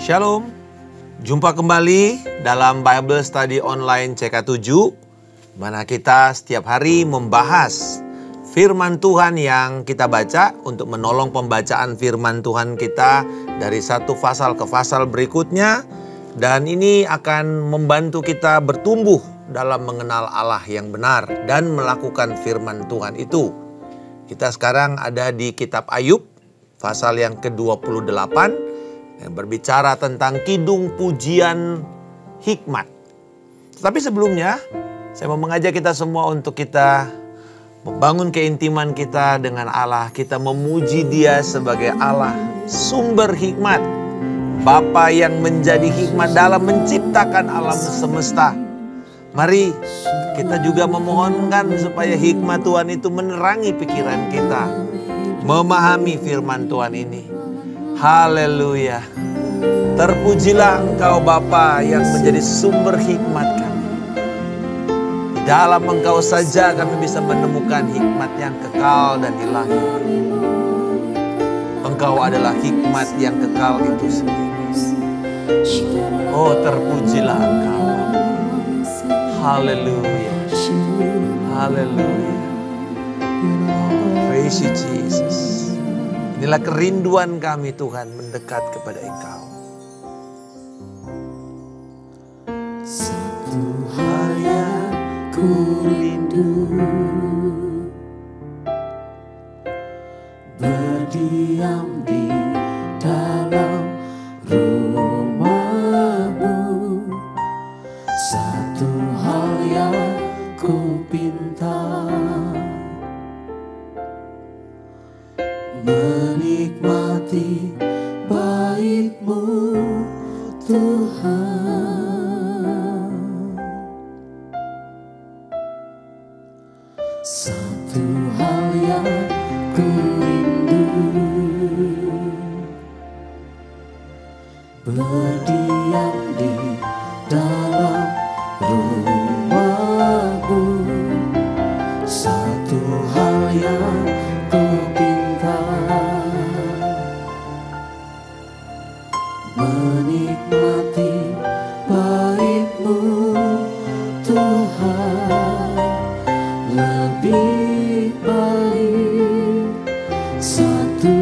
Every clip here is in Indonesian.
Shalom, jumpa kembali dalam Bible Study Online CK7, mana kita setiap hari membahas firman Tuhan yang kita baca untuk menolong pembacaan firman Tuhan kita dari satu pasal ke pasal berikutnya. Dan ini akan membantu kita bertumbuh dalam mengenal Allah yang benar dan melakukan firman Tuhan itu. Kita sekarang ada di kitab Ayub, pasal yang ke-28. Yang berbicara tentang kidung pujian hikmat. Tetapi sebelumnya, saya mau mengajak kita semua untuk kita membangun keintiman kita dengan Allah. Kita memuji Dia sebagai Allah, sumber hikmat. Bapa yang menjadi hikmat dalam menciptakan alam semesta. Mari kita juga memohonkan supaya hikmat Tuhan itu menerangi pikiran kita. Memahami firman Tuhan ini. Haleluya. Terpujilah Engkau Bapa yang menjadi sumber hikmat kami. Di dalam Engkau saja kami bisa menemukan hikmat yang kekal dan ilahi. Engkau adalah hikmat yang kekal itu sendiri. Oh, terpujilah Engkau. Haleluya. Haleluya. Oh, praise you Jesus. Inilah kerinduan kami Tuhan mendekat kepada Engkau. Satu hal yang ku rindu, berdiam di dalam rumah-Mu. Satu hal yang ku pinta, menikmati bait-Mu Tuhan. Satu hal yang ku rindu, berdiam di dalam rumah-Mu. Satu hal yang ku pinta, menikmati bait-Mu Tuhan. Lebih baik satu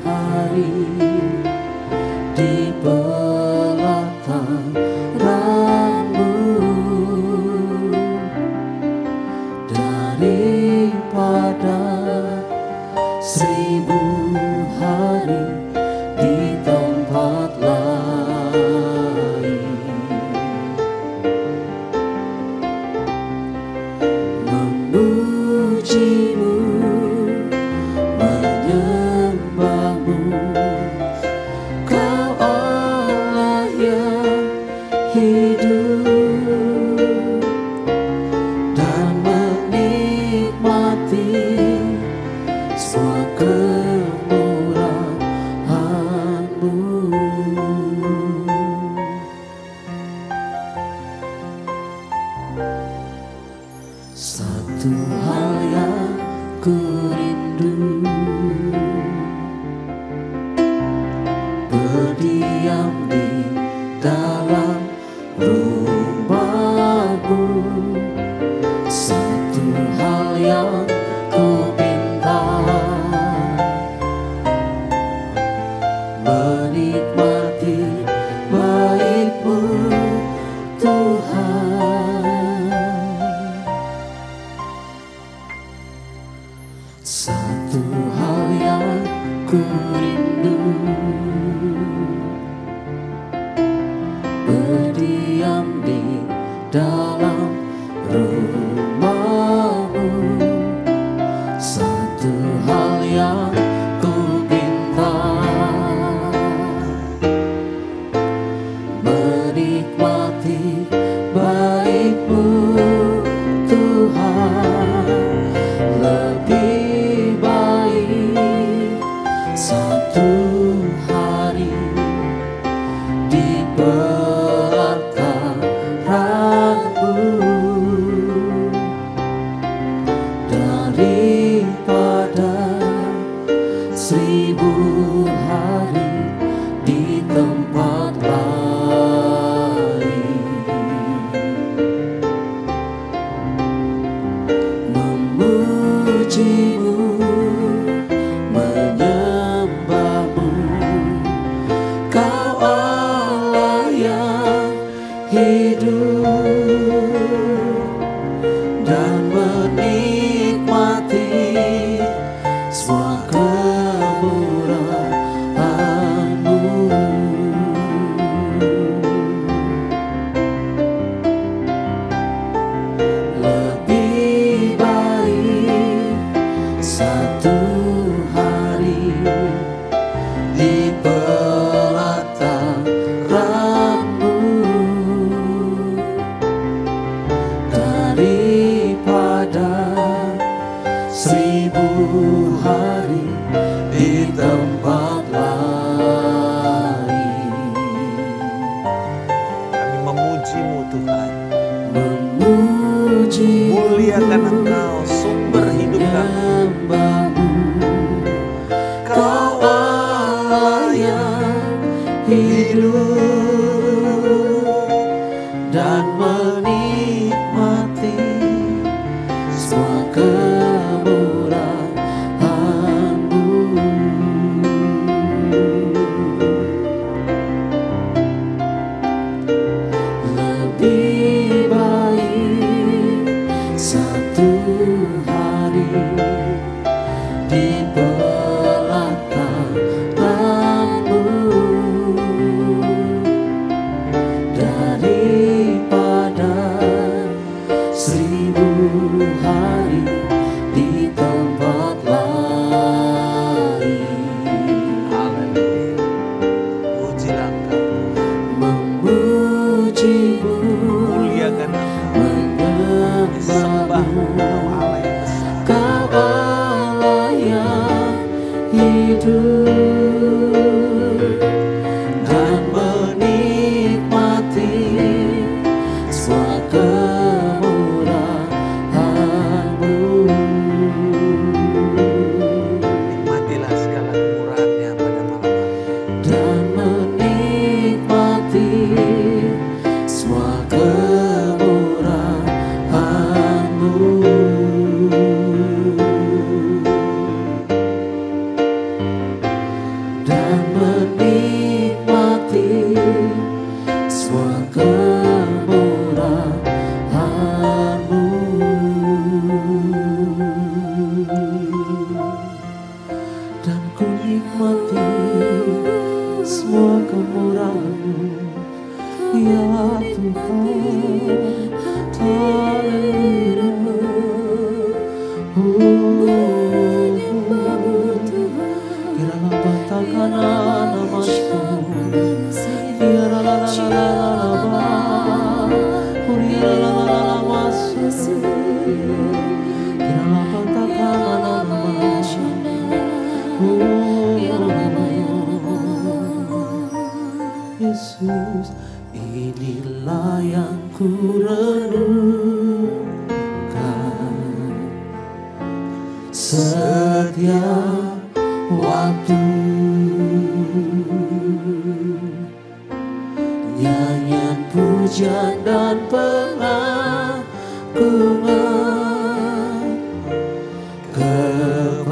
hari di pelataran-Mu daripada 1000 hari di tempat lain. Memuji-Mu, menyembah-Mu, Kau Allah yang hidup, dan menikmati semua kemurahan-Mu. Satu hal yang ku rindu, berdiam di dalam rumah-Mu. Satu hal yang ku pinta, menikmati bait-Mu Tuhan. Satu hal yang ku rindu, berdiam di dalam rumah-Mu. Satu hal yang ku pinta, menikmati bait-Mu Tuhan. Lebih baik satu hari di pelataran-Mu daripada 1000 hari di tempat di pelataran-Mu, daripada 1000 hari di tempat lain. Kami memuji-Mu Tuhan. Memuji, Muliakan Engkau, sumber hidup kami. menyembah-Mu, Kau Allah yang hidup dan menikmati semua kemurahan-Mu. Lebih baik satu hari di pelataran-Mu daripada 1000 hari di tempat lain. Haleluya. Pujilah Engkau. Memuji-Mu, Muliakan Engkau. Disembah menyembah-Mu, Engkau Allah yang besar. Kau Allah yang hidup dan menikmati semua kemurahan-Mu. Nikmatilah segala kemurahan-Nya pada malam hari. Dan menikmati semua kemurahan-Mu. Dan menikmati semua kemurahan-Mu. Dan ku nikmati semua kemurahan-Mu, ya Tuhan. Haleluya. Kiranya batakana namastu, Yesus, inilah yang ku renungkan setiap waktu. Nyanyian pujian dan pengagungan kepadamu.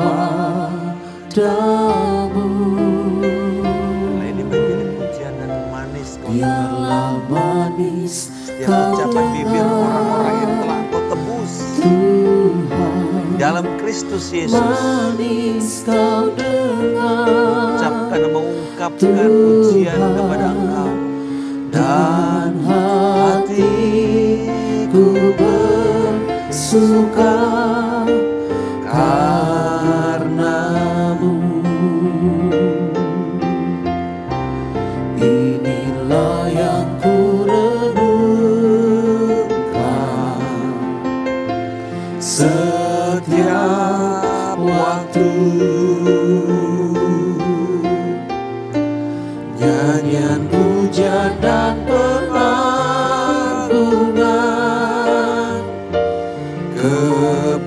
Mulai dibanjiri pujian dan manis Kau. Biarlah manis Setiap ucapan bibir orang-orang yang telah Kau tebus Tuhan, dalam Kristus Yesus. manis Kau dengar Ucapkan dan mengungkapkan pujian kepada Engkau. dan hatiku bersuka karena-Mu. Inilah yang ku renungkan setiap waktu. Nyanyian pujian dan pengagungan kepadamu.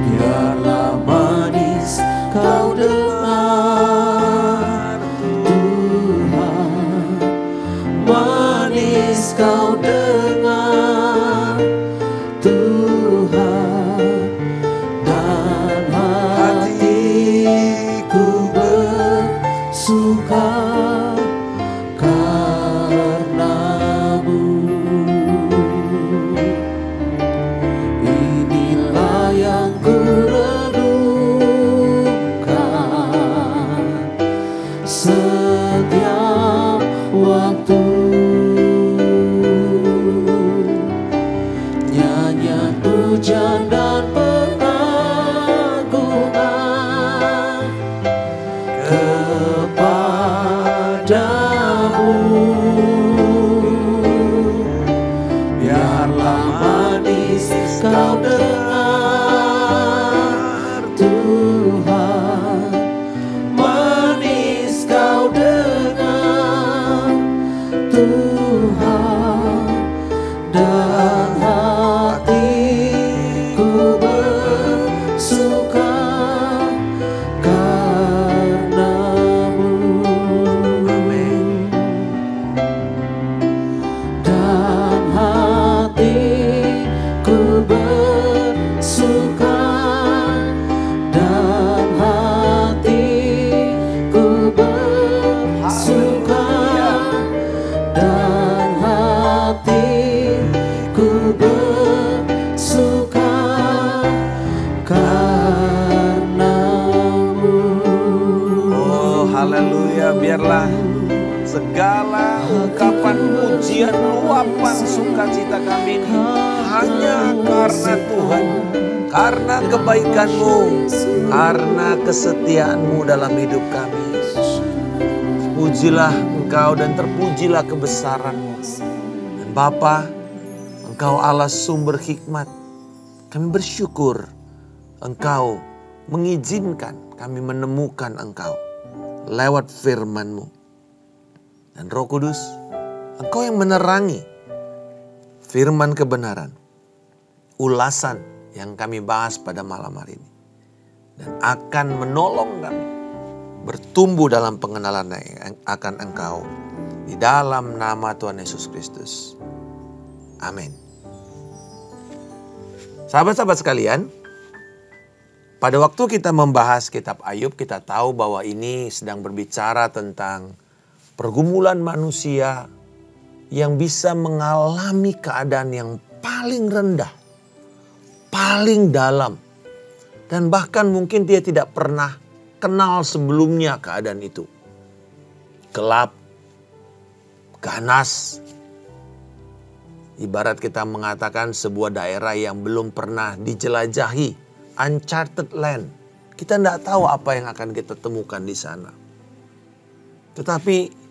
Biarlah manis Kau dengar Tuhan, manis Kau dengar Tuhan, dan hatiku pujian dan pengagungan kepadamu. Biarlah manis kau dengar Tuhan, manis kau dengar Tuhan, dan hatiku bersuka karenamu. Amin. Dan hatiku bersuka, dan hatiku bersuka, dan hatiku bersuka karenamu. Oh, haleluya. Biarlah segala ungkapan pujian, luapan sukacita kami ini hanya karena Tuhan, karena kebaikan-Mu, karena kesetiaan-Mu dalam hidup kami. Pujilah Engkau dan terpujilah kebesaran-Mu. Dan Bapa, Engkau Allah sumber hikmat. Kami bersyukur Engkau mengizinkan kami menemukan Engkau lewat firman-Mu. Dan Roh Kudus, Engkau yang menerangi firman kebenaran, ulasan yang kami bahas pada malam hari ini. Dan akan menolong kami bertumbuh dalam pengenalan akan Engkau. Di dalam nama Tuhan Yesus Kristus. Amin. Sahabat-sahabat sekalian, pada waktu kita membahas kitab Ayub, kita tahu bahwa ini sedang berbicara tentang pergumulan manusia yang bisa mengalami keadaan yang paling rendah, paling dalam, dan bahkan mungkin dia tidak pernah kenal sebelumnya keadaan itu. Gelap, ganas, ibarat kita mengatakan sebuah daerah yang belum pernah dijelajahi, uncharted land. Kita tidak tahu apa yang akan kita temukan di sana. Tetapi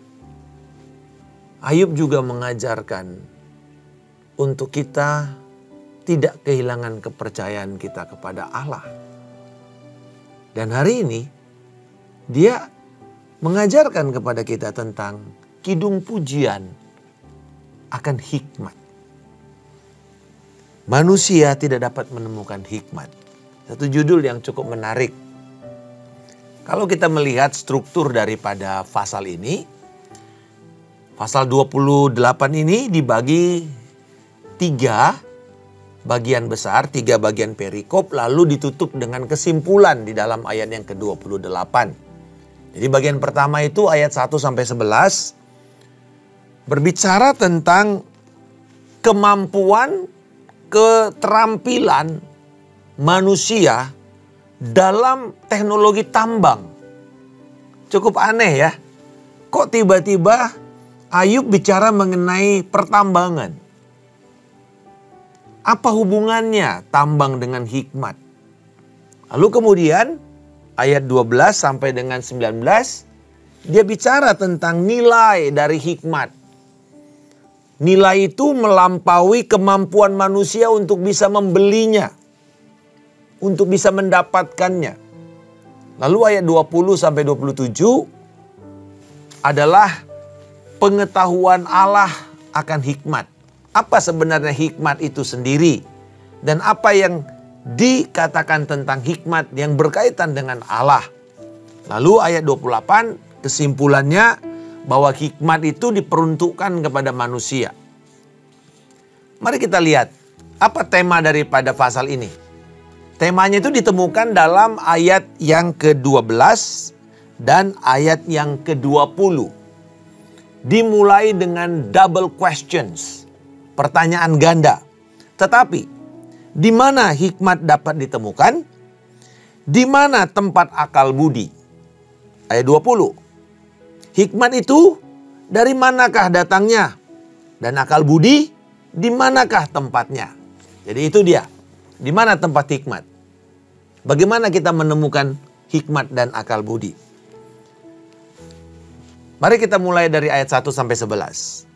Ayub juga mengajarkan untuk kita tidak kehilangan kepercayaan kita kepada Allah. Dan hari ini dia mengajarkan kepada kita tentang kidung pujian akan hikmat. Manusia tidak dapat menemukan hikmat. Satu judul yang cukup menarik. Kalau kita melihat struktur daripada pasal ini, pasal 28 ini dibagi 3 bagian besar, 3 bagian perikop, lalu ditutup dengan kesimpulan di dalam ayat yang ke-28. Jadi bagian pertama itu ayat 1-11 berbicara tentang kemampuan, keterampilan manusia dalam teknologi tambang. Cukup aneh ya. Kok tiba-tiba Ayub bicara mengenai pertambangan? Apa hubungannya tambang dengan hikmat? Lalu kemudian ayat 12 sampai dengan 19 dia bicara tentang nilai dari hikmat. Nilai itu melampaui kemampuan manusia untuk bisa membelinya, untuk bisa mendapatkannya. Lalu ayat 20 sampai 27 adalah pengetahuan Allah akan hikmat. Apa sebenarnya hikmat itu sendiri? Dan apa yang dikatakan tentang hikmat yang berkaitan dengan Allah. Lalu ayat 28 kesimpulannya bahwa hikmat itu diperuntukkan kepada manusia. Mari kita lihat apa tema daripada pasal ini. Temanya itu ditemukan dalam ayat yang ke-12 dan ayat yang ke-20. Dimulai dengan double questions, pertanyaan ganda. Tetapi, di mana hikmat dapat ditemukan? Di mana tempat akal budi? Ayat 20. Hikmat itu dari manakah datangnya? Dan akal budi di manakah tempatnya? Jadi itu dia. Di mana tempat hikmat? Bagaimana kita menemukan hikmat dan akal budi? Mari kita mulai dari ayat 1 sampai 11.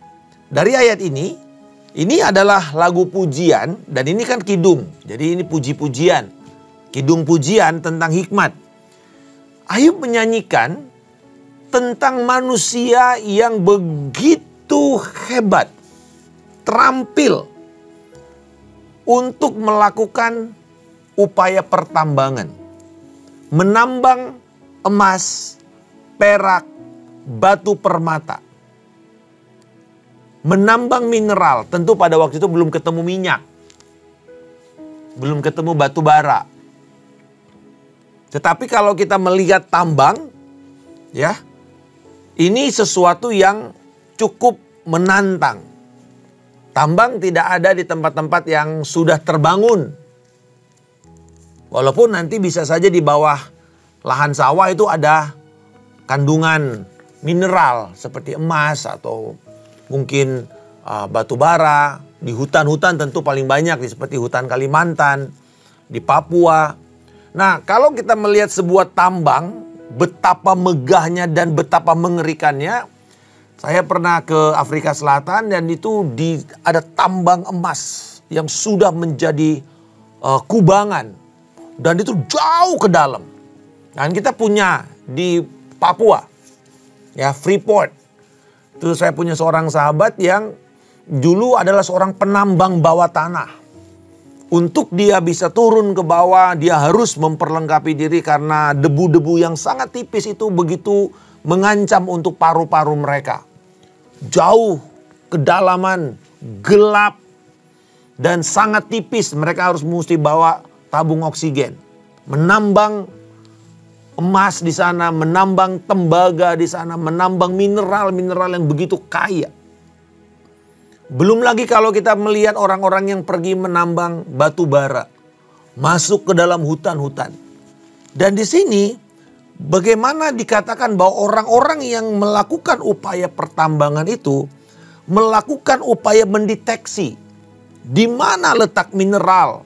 Dari ayat ini adalah lagu pujian dan ini kan kidung. Jadi ini puji-pujian. Kidung pujian tentang hikmat. Ayub menyanyikan tentang manusia yang begitu hebat, terampil untuk melakukan upaya pertambangan. Menambang emas, perak, batu permata. Menambang mineral, tentu pada waktu itu belum ketemu minyak. Belum ketemu batu bara. Tetapi kalau kita melihat tambang, ya, ini sesuatu yang cukup menantang. Tambang tidak ada di tempat-tempat yang sudah terbangun. Walaupun nanti bisa saja di bawah lahan sawah itu ada kandungan mineral seperti emas atau mungkin batu bara. Di hutan-hutan tentu paling banyak seperti hutan Kalimantan, di Papua. Nah, kalau kita melihat sebuah tambang, betapa megahnya dan betapa mengerikannya. Saya pernah ke Afrika Selatan dan itu ada tambang emas yang sudah menjadi kubangan. Dan itu jauh ke dalam. Dan kita punya di Papua, ya, Freeport. Itu saya punya seorang sahabat yang dulu adalah seorang penambang bawah tanah. Untuk dia bisa turun ke bawah, dia harus memperlengkapi diri karena debu-debu yang sangat tipis itu begitu mengancam untuk paru-paru mereka. Jauh, kedalaman, gelap, dan sangat tipis. Mereka harus mesti bawa tabung oksigen. Menambang emas di sana, menambang tembaga di sana, menambang mineral-mineral yang begitu kaya. Belum lagi kalau kita melihat orang-orang yang pergi menambang batu bara, masuk ke dalam hutan-hutan. Dan di sini bagaimana dikatakan bahwa orang-orang yang melakukan upaya pertambangan itu melakukan upaya mendeteksi di mana letak mineral,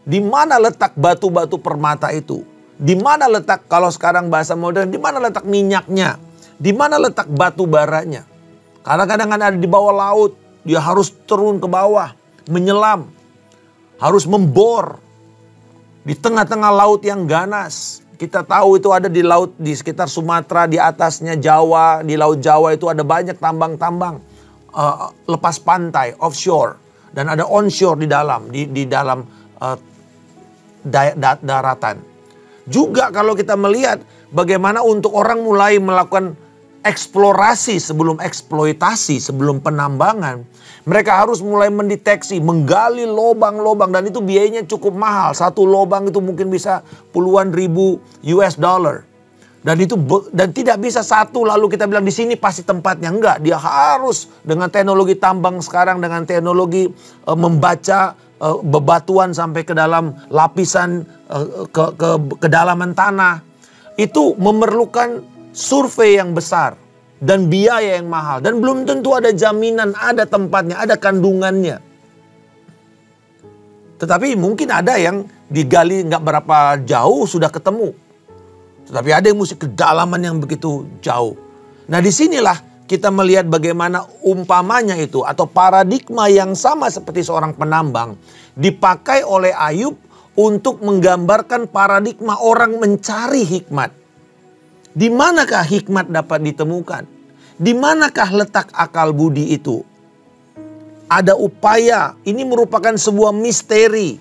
di mana letak batu-batu permata itu, di mana letak, kalau sekarang bahasa modern, di mana letak minyaknya, di mana letak batu baranya. Karena kadang-kadang ada di bawah laut, dia harus turun ke bawah, menyelam, harus membor di tengah-tengah laut yang ganas. Kita tahu itu ada di laut di sekitar Sumatera, di atasnya Jawa, di Laut Jawa itu ada banyak tambang-tambang lepas pantai, offshore, dan ada onshore di dalam daratan. Juga kalau kita melihat bagaimana untuk orang mulai melakukan eksplorasi sebelum eksploitasi, sebelum penambangan, mereka harus mulai mendeteksi, menggali lobang-lobang, dan itu biayanya cukup mahal. Satu lobang itu mungkin bisa puluhan ribu US dollar. Dan tidak bisa satu lalu kita bilang di sini pasti tempatnya. Enggak, dia harus dengan teknologi tambang sekarang, dengan teknologi membaca bebatuan sampai ke dalam lapisan kedalaman tanah. Itu memerlukan survei yang besar dan biaya yang mahal. Dan belum tentu ada jaminan ada tempatnya, ada kandungannya. Tetapi mungkin ada yang digali nggak berapa jauh sudah ketemu. Tetapi ada yang mesti kedalaman yang begitu jauh. Nah, disinilah kita melihat bagaimana umpamanya itu atau paradigma yang sama seperti seorang penambang dipakai oleh Ayub untuk menggambarkan paradigma orang mencari hikmat. Di manakah hikmat dapat ditemukan? Di manakah letak akal budi itu? Ada upaya, ini merupakan sebuah misteri.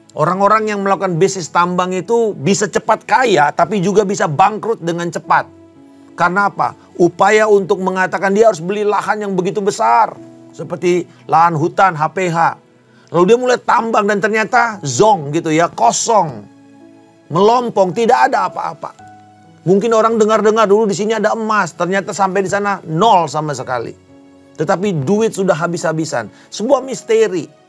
Orang-orang yang melakukan bisnis tambang itu bisa cepat kaya, tapi juga bisa bangkrut dengan cepat. Karena apa? Upaya untuk mengatakan dia harus beli lahan yang begitu besar. Seperti lahan hutan, HPH. Lalu dia mulai tambang dan ternyata zong gitu ya, kosong. Melompong, tidak ada apa-apa. Mungkin orang dengar-dengar dulu di sini ada emas, ternyata sampai di sana nol sama sekali. Tetapi duit sudah habis-habisan. Sebuah misteri.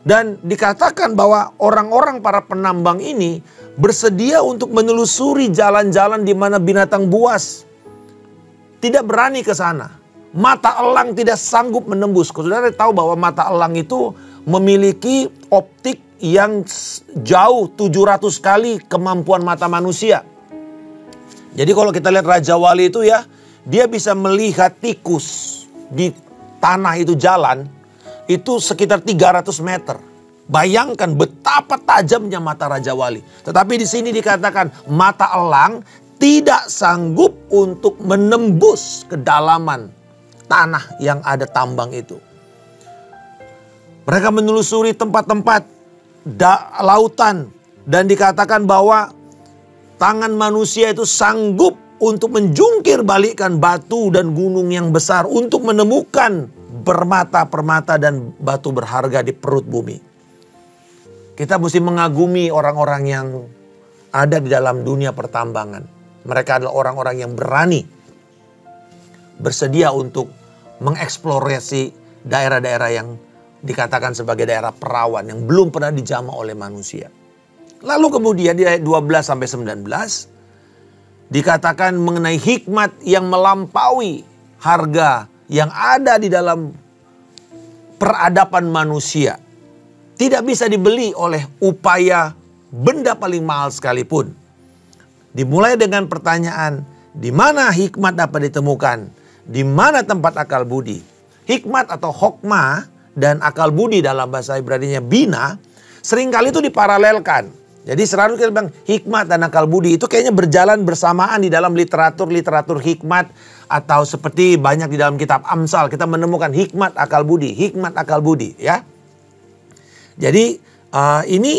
Dan dikatakan bahwa orang-orang para penambang ini bersedia untuk menelusuri jalan-jalan di mana binatang buas tidak berani ke sana. Mata elang tidak sanggup menembus. Saudara tahu bahwa mata elang itu memiliki optik yang jauh 700 kali kemampuan mata manusia. Jadi kalau kita lihat Raja Wali itu ya, dia bisa melihat tikus di tanah itu jalan, itu sekitar 300 meter. Bayangkan betapa tajamnya mata Raja Wali. Tetapi di sini dikatakan mata elang tidak sanggup untuk menembus kedalaman tanah yang ada tambang itu. Mereka menelusuri tempat-tempat lautan dan dikatakan bahwa tangan manusia itu sanggup untuk menjungkir balikkan batu dan gunung yang besar untuk menemukan permata-permata dan batu berharga di perut bumi. Kita mesti mengagumi orang-orang yang ada di dalam dunia pertambangan. Mereka adalah orang-orang yang berani, bersedia untuk mengeksplorasi daerah-daerah yang dikatakan sebagai daerah perawan yang belum pernah dijamah oleh manusia. Lalu kemudian di ayat 12 sampai 19 dikatakan mengenai hikmat yang melampaui harga yang ada di dalam peradaban manusia. Tidak bisa dibeli oleh upaya benda paling mahal sekalipun. Dimulai dengan pertanyaan, di mana hikmat dapat ditemukan? Di mana tempat akal budi? Hikmat atau hokmah dan akal budi dalam bahasa Ibrani-nya bina seringkali itu diparalelkan. Jadi selalu kita bilang hikmat dan akal budi itu kayaknya berjalan bersamaan di dalam literatur hikmat, atau seperti banyak di dalam kitab Amsal kita menemukan hikmat akal budi ya. Jadi ini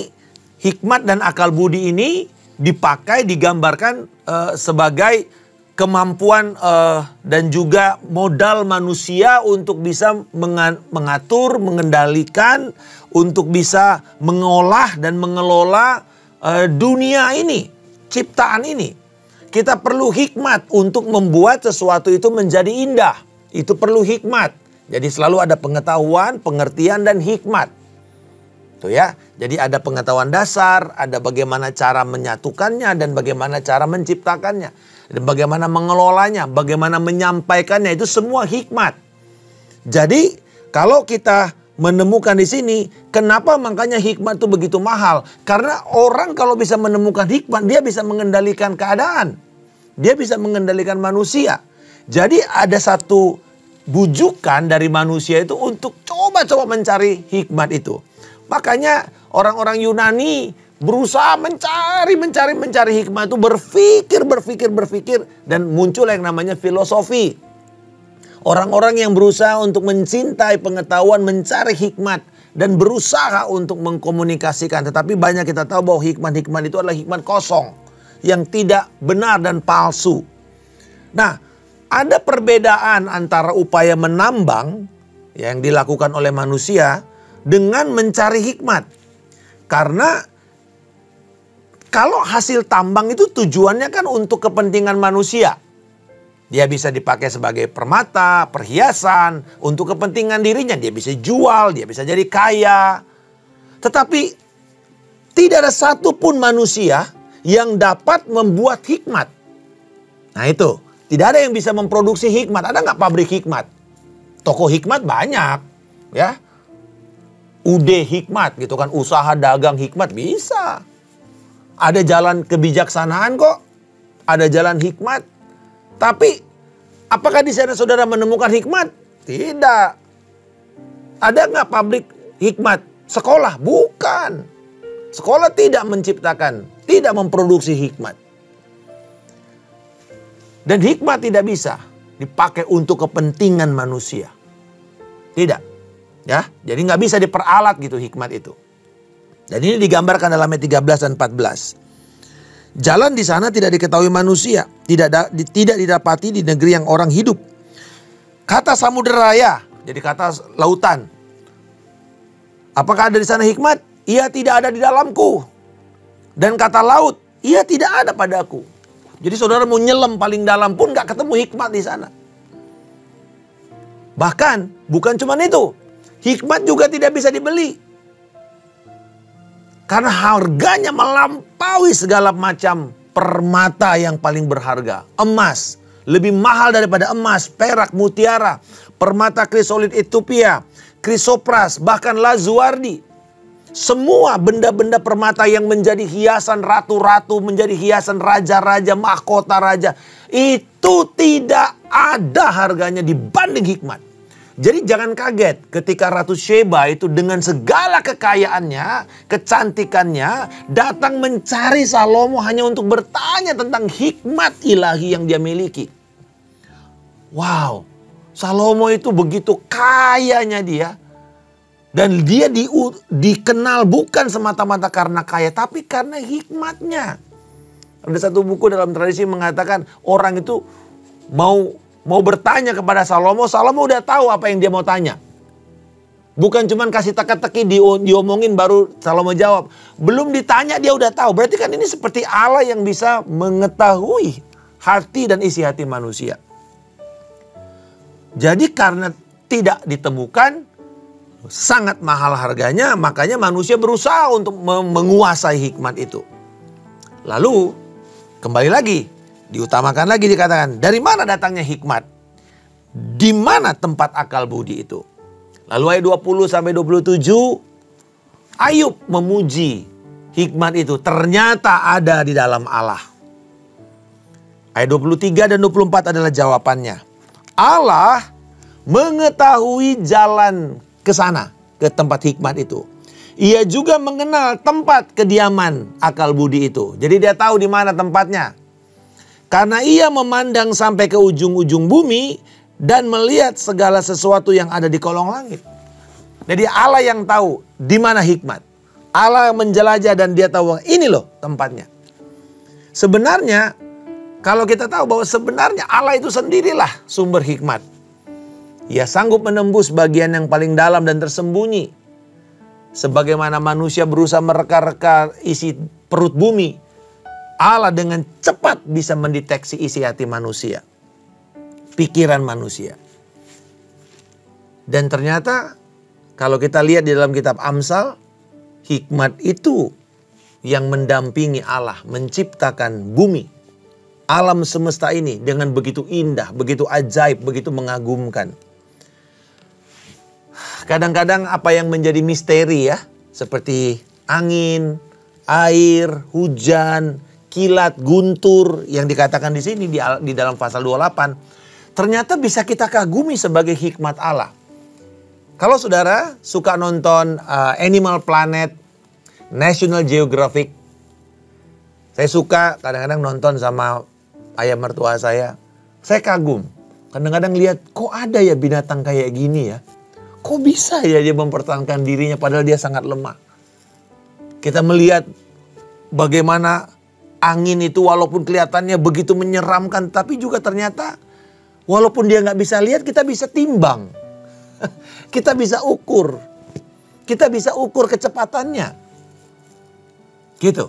hikmat dan akal budi ini dipakai, digambarkan sebagai kemampuan dan juga modal manusia untuk bisa mengatur, mengendalikan, untuk bisa mengolah dan mengelola dunia ini, ciptaan ini. Kita perlu hikmat untuk membuat sesuatu itu menjadi indah. Itu perlu hikmat. Jadi selalu ada pengetahuan, pengertian, dan hikmat. Tuh ya. Jadi ada pengetahuan dasar, ada bagaimana cara menyatukannya dan bagaimana cara menciptakannya. Dan bagaimana mengelolanya, bagaimana menyampaikannya, itu semua hikmat. Jadi kalau kita menemukan di sini, kenapa makanya hikmat itu begitu mahal? Karena orang kalau bisa menemukan hikmat, dia bisa mengendalikan keadaan. Dia bisa mengendalikan manusia. Jadi ada satu bujukan dari manusia itu untuk coba-coba mencari hikmat itu. Makanya orang-orang Yunani berusaha mencari hikmat itu, berpikir dan muncul yang namanya filosofi. Orang-orang yang berusaha untuk mencintai pengetahuan, mencari hikmat dan berusaha untuk mengkomunikasikan. Tetapi banyak kita tahu bahwa hikmat-hikmat itu adalah hikmat kosong yang tidak benar dan palsu. Nah, ada perbedaan antara upaya menambang yang dilakukan oleh manusia dengan mencari hikmat. Karena kalau hasil tambang itu tujuannya kan untuk kepentingan manusia. Dia bisa dipakai sebagai permata, perhiasan, untuk kepentingan dirinya. Dia bisa jual, dia bisa jadi kaya. Tetapi tidak ada satupun manusia yang dapat membuat hikmat. Nah itu, tidak ada yang bisa memproduksi hikmat. Ada nggak pabrik hikmat? Toko hikmat banyak, ya. UD hikmat gitu kan, usaha dagang hikmat bisa. Ada jalan kebijaksanaan kok, ada jalan hikmat. Tapi apakah di sana saudara menemukan hikmat? Tidak. Ada nggak pabrik hikmat? Sekolah? Bukan. Sekolah tidak menciptakan, tidak memproduksi hikmat. Dan hikmat tidak bisa dipakai untuk kepentingan manusia. Tidak. Ya, jadi nggak bisa diperalat gitu hikmat itu. Dan ini digambarkan dalam ayat 13 dan 14. Jalan di sana tidak diketahui manusia, tidak didapati di negeri yang orang hidup. Kata samudera, jadi kata lautan. Apakah ada di sana hikmat? Ia tidak ada di dalamku. Dan kata laut, ia tidak ada padaku. Jadi saudara mau nyelam paling dalam pun nggak ketemu hikmat di sana. Bahkan bukan cuma itu, hikmat juga tidak bisa dibeli. Karena harganya melampaui segala macam permata yang paling berharga. Emas, lebih mahal daripada emas, perak, mutiara, permata krisolit Ethiopia, krisopras, bahkan lazuardi. Semua benda-benda permata yang menjadi hiasan ratu-ratu, menjadi hiasan raja-raja, mahkota raja. Itu tidak ada harganya dibanding hikmat. Jadi jangan kaget ketika Ratu Sheba itu dengan segala kekayaannya, kecantikannya, datang mencari Salomo hanya untuk bertanya tentang hikmat ilahi yang dia miliki. Wow, Salomo itu begitu kayanya dia. Dan dia dikenal bukan semata-mata karena kaya, tapi karena hikmatnya. Ada satu buku dalam tradisi mengatakan orang itu mau bertanya kepada Salomo, Salomo udah tahu apa yang dia mau tanya. Bukan cuma kasih teka-teki diomongin baru Salomo jawab. Belum ditanya dia udah tahu. Berarti kan ini seperti Allah yang bisa mengetahui hati dan isi hati manusia. Jadi karena tidak ditemukan, sangat mahal harganya, makanya manusia berusaha untuk menguasai hikmat itu. Lalu kembali lagi, diutamakan lagi dikatakan, dari mana datangnya hikmat? Di mana tempat akal budi itu? Lalu ayat 20 sampai 27, Ayub memuji hikmat itu ternyata ada di dalam Allah. Ayat 23 dan 24 adalah jawabannya. Allah mengetahui jalan ke sana, ke tempat hikmat itu. Ia juga mengenal tempat kediaman akal budi itu. Jadi dia tahu di mana tempatnya. Karena ia memandang sampai ke ujung-ujung bumi dan melihat segala sesuatu yang ada di kolong langit. Jadi Allah yang tahu di mana hikmat. Allah yang menjelajah dan dia tahu ini loh tempatnya. Sebenarnya kalau kita tahu bahwa sebenarnya Allah itu sendirilah sumber hikmat. Ia sanggup menembus bagian yang paling dalam dan tersembunyi. Sebagaimana manusia berusaha mereka-reka isi perut bumi, Allah dengan cepat bisa mendeteksi isi hati manusia, pikiran manusia. Dan ternyata kalau kita lihat di dalam kitab Amsal, hikmat itu yang mendampingi Allah menciptakan bumi, alam semesta ini dengan begitu indah, begitu ajaib, begitu mengagumkan. Kadang-kadang apa yang menjadi misteri ya, seperti angin, air, hujan, kilat, guntur yang dikatakan di sini di dalam pasal 28, ternyata bisa kita kagumi sebagai hikmat Allah. Kalau saudara suka nonton Animal Planet, National Geographic, saya suka kadang-kadang nonton sama ayah mertua saya kagum. Kadang-kadang lihat kok ada ya binatang kayak gini ya. Kok bisa ya dia mempertahankan dirinya padahal dia sangat lemah. Kita melihat bagaimana angin itu walaupun kelihatannya begitu menyeramkan, tapi juga ternyata walaupun dia nggak bisa lihat, kita bisa timbang. Kita bisa ukur. Kita bisa ukur kecepatannya. Gitu.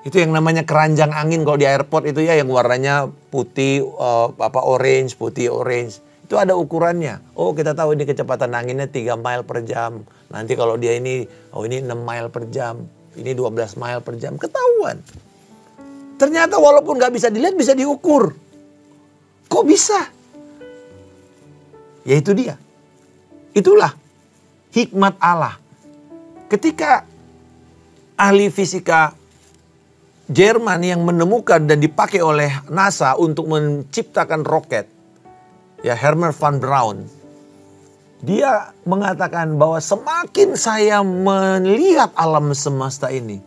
Itu yang namanya keranjang angin kalau di airport itu ya, yang warnanya putih, orange, putih orange. Itu ada ukurannya. Oh, kita tahu ini kecepatan anginnya 3 mile per jam. Nanti kalau dia ini 6 mile per jam. Ini 12 mile per jam. Ketahuan. Ternyata walaupun gak bisa dilihat, bisa diukur. Kok bisa? Ya itu dia. Itulah hikmat Allah. Ketika ahli fisika Jerman yang menemukan dan dipakai oleh NASA untuk menciptakan roket, ya Herman van Braun, dia mengatakan bahwa semakin saya melihat alam semesta ini,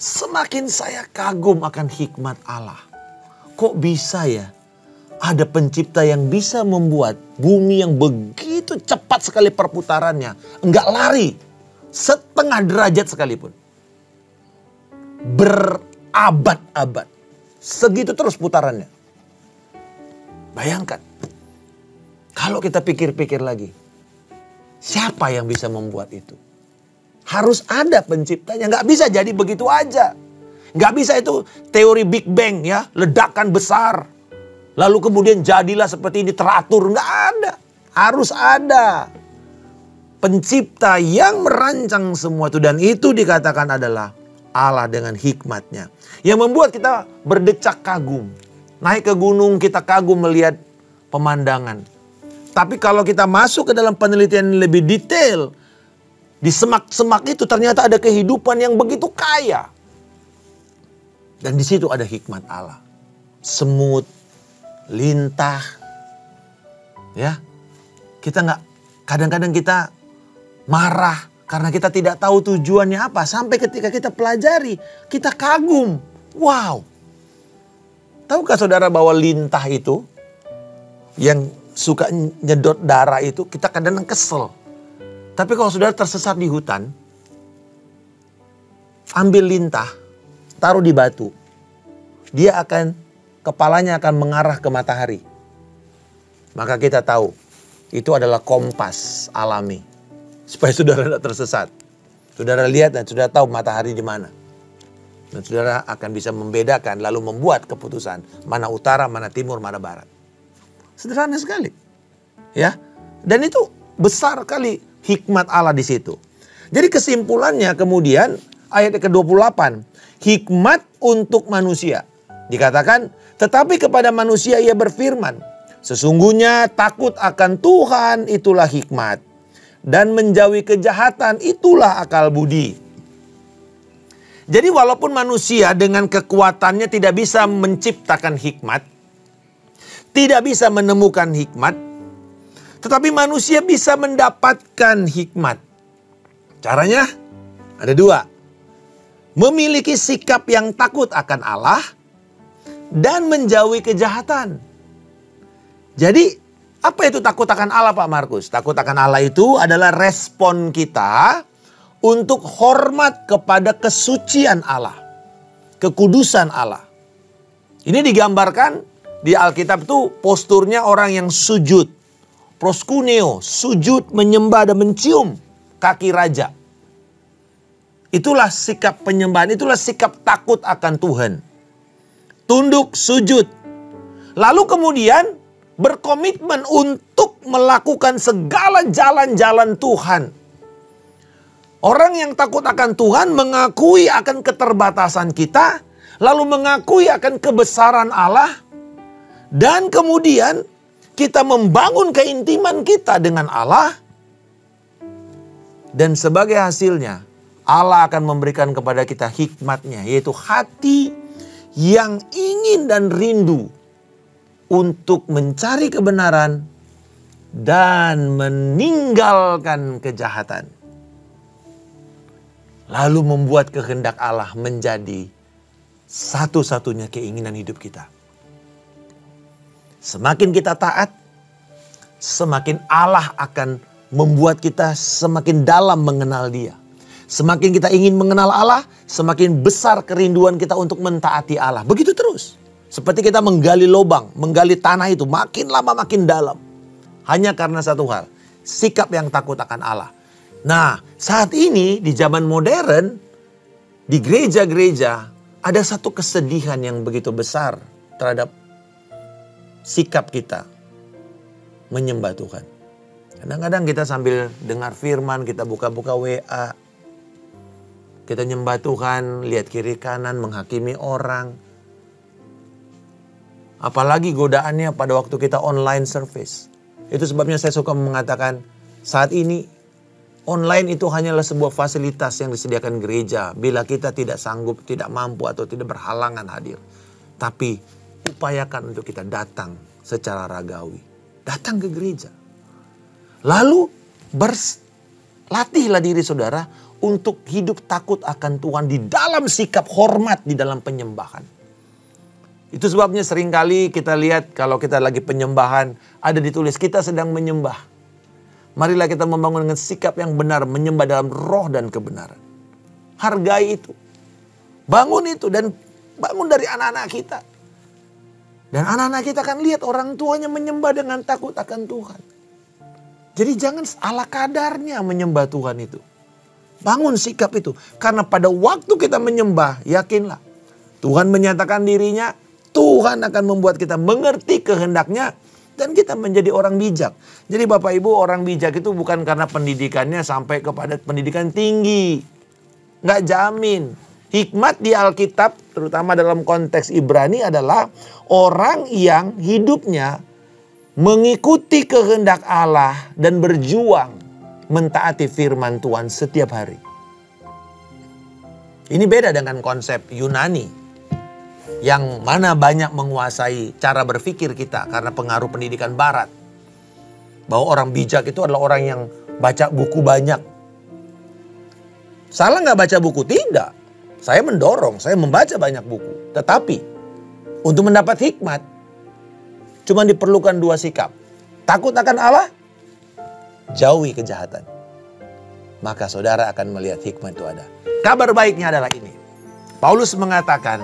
semakin saya kagum akan hikmat Allah. Kok bisa ya ada pencipta yang bisa membuat bumi yang begitu cepat sekali perputarannya, enggak lari setengah derajat sekalipun, berabad-abad, segitu terus putarannya. Bayangkan. Kalau kita pikir-pikir lagi, siapa yang bisa membuat itu? Harus ada penciptanya, nggak bisa jadi begitu aja. Nggak bisa itu teori Big Bang ya, ledakan besar. Lalu kemudian jadilah seperti ini teratur, nggak ada. Harus ada pencipta yang merancang semua itu. Dan itu dikatakan adalah Allah dengan hikmatnya. Yang membuat kita berdecak kagum. Naik ke gunung kita kagum melihat pemandangan. Tapi kalau kita masuk ke dalam penelitian yang lebih detail, di semak-semak itu ternyata ada kehidupan yang begitu kaya. Dan di situ ada hikmat Allah. Semut, lintah. Ya. Kadang-kadang kita marah karena kita tidak tahu tujuannya apa. Sampai ketika kita pelajari, kita kagum. Wow. Tahukah saudara bahwa lintah itu yang suka nyedot darah itu, kita kadang-kadang kesel. Tapi kalau saudara tersesat di hutan, ambil lintah, taruh di batu. Kepalanya akan mengarah ke matahari. Maka kita tahu, itu adalah kompas alami. Supaya saudara tidak tersesat. Saudara lihat dan saudara tahu matahari di mana. Dan saudara akan bisa membedakan lalu membuat keputusan. Mana utara, mana timur, mana barat. Sederhana sekali. Ya. Dan itu besar kali hikmat Allah di situ. Jadi kesimpulannya kemudian ayat ke-28. Hikmat untuk manusia. Dikatakan, tetapi kepada manusia ia berfirman. Sesungguhnya takut akan Tuhan itulah hikmat. Dan menjauhi kejahatan itulah akal budi. Jadi walaupun manusia dengan kekuatannya tidak bisa menciptakan hikmat, tidak bisa menemukan hikmat, tetapi manusia bisa mendapatkan hikmat. Caranya ada dua. Memiliki sikap yang takut akan Allah dan menjauhi kejahatan. Jadi apa itu takut akan Allah, Pak Markus? Takut akan Allah itu adalah respon kita untuk hormat kepada kesucian Allah, kekudusan Allah. Ini digambarkan di Alkitab itu posturnya orang yang sujud. Proskuneo, sujud, menyembah dan mencium kaki raja. Itulah sikap penyembahan, itulah sikap takut akan Tuhan. Tunduk, sujud. Lalu kemudian berkomitmen untuk melakukan segala jalan-jalan Tuhan. Orang yang takut akan Tuhan mengakui akan keterbatasan kita, lalu mengakui akan kebesaran Allah, dan kemudian kita membangun keintiman kita dengan Allah, dan sebagai hasilnya Allah akan memberikan kepada kita hikmatnya, yaitu hati yang ingin dan rindu untuk mencari kebenaran dan meninggalkan kejahatan. Lalu membuat kehendak Allah menjadi satu-satunya keinginan hidup kita. Semakin kita taat, semakin Allah akan membuat kita semakin dalam mengenal Dia. Semakin kita ingin mengenal Allah, semakin besar kerinduan kita untuk mentaati Allah. Begitu terus. Seperti kita menggali lubang, menggali tanah itu makin lama makin dalam. Hanya karena satu hal, sikap yang takut akan Allah. Nah, saat ini di zaman modern, di gereja-gereja ada satu kesedihan yang begitu besar terhadap sikap kita menyembah Tuhan. Kadang-kadang kita sambil dengar firman, kita buka-buka WA, kita nyembah Tuhan, lihat kiri kanan, menghakimi orang. Apalagi godaannya pada waktu kita online service. Itu sebabnya saya suka mengatakan saat ini online itu hanyalah sebuah fasilitas yang disediakan gereja. Bila kita tidak sanggup, tidak mampu atau tidak berhalangan hadir. Tapi upayakan untuk kita datang secara ragawi. Datang ke gereja. Lalu latihlah diri saudara untuk hidup takut akan Tuhan di dalam sikap hormat di dalam penyembahan. Itu sebabnya seringkali kita lihat kalau kita lagi penyembahan ada ditulis kita sedang menyembah. Marilah kita membangun dengan sikap yang benar, menyembah dalam roh dan kebenaran. Hargai itu. Bangun itu dan bangun dari anak-anak kita. Dan anak-anak kita akan lihat orang tuanya menyembah dengan takut akan Tuhan. Jadi jangan ala kadarnya menyembah Tuhan itu. Bangun sikap itu. Karena pada waktu kita menyembah, yakinlah. Tuhan menyatakan dirinya, Tuhan akan membuat kita mengerti kehendaknya. Dan kita menjadi orang bijak. Jadi Bapak Ibu, orang bijak itu bukan karena pendidikannya sampai kepada pendidikan tinggi. Nggak jamin. Hikmat di Alkitab, terutama dalam konteks Ibrani adalah orang yang hidupnya mengikuti kehendak Allah dan berjuang mentaati firman Tuhan setiap hari. Ini beda dengan konsep Yunani yang mana banyak menguasai cara berpikir kita karena pengaruh pendidikan barat. Bahwa orang bijak itu adalah orang yang baca buku banyak. Salah nggak baca buku? Tidak. Saya mendorong, saya membaca banyak buku. Tetapi untuk mendapat hikmat cuma diperlukan 2 sikap. Takut akan Allah, jauhi kejahatan. Maka saudara akan melihat hikmat itu ada. Kabar baiknya adalah ini. Paulus mengatakan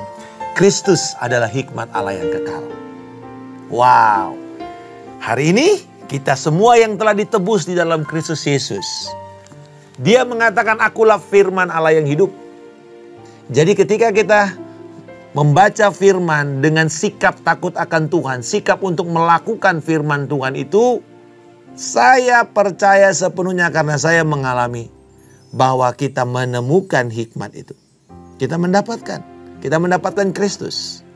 Kristus adalah hikmat Allah yang kekal. Wow. Hari ini kita semua yang telah ditebus di dalam Kristus Yesus. Dia mengatakan akulah firman Allah yang hidup. Jadi ketika kita membaca firman dengan sikap takut akan Tuhan, sikap untuk melakukan firman Tuhan itu, saya percaya sepenuhnya karena saya mengalami bahwa kita menemukan hikmat itu. Kita mendapatkan Kristus.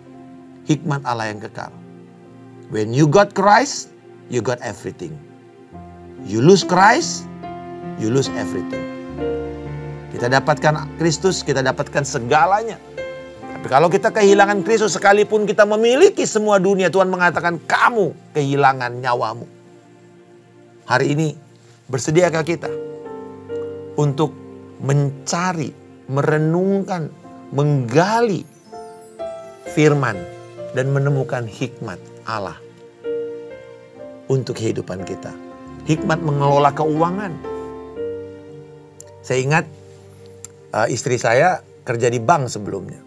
Hikmat Allah yang kekal. When you got Christ, you got everything. You lose Christ, you lose everything. Kita dapatkan Kristus, kita dapatkan segalanya. Tapi kalau kita kehilangan Kristus, sekalipun kita memiliki semua dunia, Tuhan mengatakan kamu kehilangan nyawamu. Hari ini bersediakah kita untuk mencari, merenungkan, menggali firman dan menemukan hikmat Allah untuk kehidupan kita. Hikmat mengelola keuangan. Saya ingat istri saya kerja di bank sebelumnya.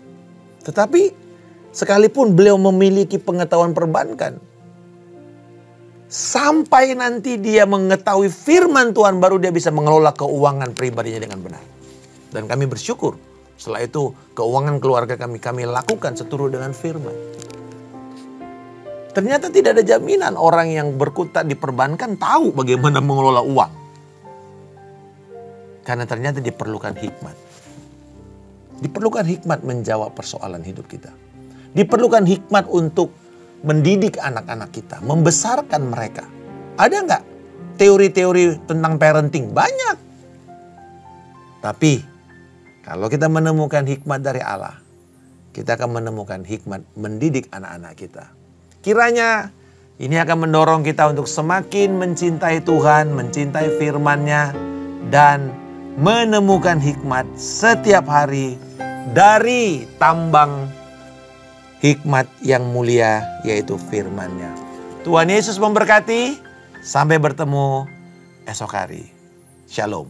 Tetapi sekalipun beliau memiliki pengetahuan perbankan, sampai nanti dia mengetahui firman Tuhan baru dia bisa mengelola keuangan pribadinya dengan benar. Dan kami bersyukur setelah itu keuangan keluarga kami lakukan seturut dengan firman. Ternyata tidak ada jaminan orang yang berkutat di perbankan tahu bagaimana mengelola uang. Karena ternyata diperlukan hikmat. Diperlukan hikmat menjawab persoalan hidup kita. Diperlukan hikmat untuk mendidik anak-anak kita, membesarkan mereka. Ada nggak teori-teori tentang parenting? Banyak. Tapi kalau kita menemukan hikmat dari Allah, kita akan menemukan hikmat mendidik anak-anak kita. Kiranya ini akan mendorong kita untuk semakin mencintai Tuhan, mencintai firman-Nya, dan menemukan hikmat setiap hari dari tambang hikmat yang mulia, yaitu firman-Nya. Tuhan Yesus memberkati. Sampai bertemu esok hari. Shalom.